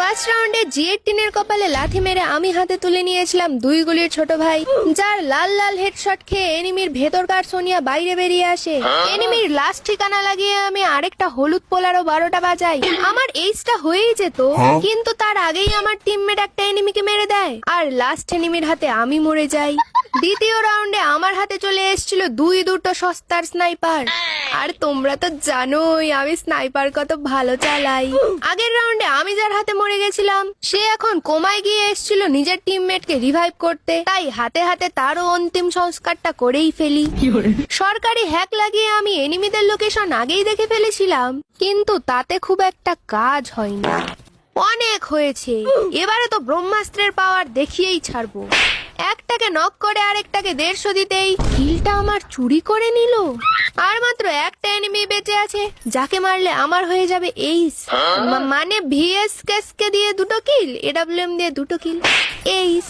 First রাউন্ডে জি18 কপালে লাথি মেরে আমি হাতে তুলে নিয়েছিলাম 2 গুলির ছোট ভাই, যার লাল লাল হেডশট খেয়ে এনিমির ভেতরকার সোনিয়া বাইরে বেরিয়ে আসে। এনিমির লাস্ট ঠিকানা লাগিয়ে আমি আরেকটা হলুদ পোলারও 12টা বাজাই। আমার এইসটা হয়েই যেত, কিন্তু তার আগেই আমার টিমমেট একটা এনিমিকে মেরে দেয় আর লাস্ট এনিমির হাতে আমি মরে যাই। দ্বিতীয় রাউন্ডে আমার হাতে চলে এসেছিল দুটো সস্তার স্নাইপার, আর তোমরা তো জানোই আমি স্নাইপার কত ভালো চালাই। আগের রাউন্ডে আমি যার হাতে মরে গেছিলাম সে এখন কোমায় গিয়ে এসেছিল নিজের টিমমেটকে রিভাইভ করতে, তাই হাতে হাতে তারও অন্তিম সংস্কারটা করেই ফেলি। সরকারি হ্যাক লাগিয়ে আমি এনিমিদের লোকেশন আগেই দেখে ফেলেছিলাম, কিন্তু তাতে খুব একটা কাজ হয়নি। অনেক হয়েছে, এবারে তো ব্রহ্মাস্ত্রের পাওয়ার দেখিয়েই ছাড়বো। একটাকে নক করে আরেকটাকে 150 দিতেই কিলটা আমার চুরি করে নিল। আর মাত্র একটা এনিমি বেঁচে আছে যাকে মারলে আমার হয়ে যাবে এইস, মানে ভিএস কেসকে দিয়ে 2টো কিল, এডব্লিউএম দিয়ে 2টো কিল, এইস।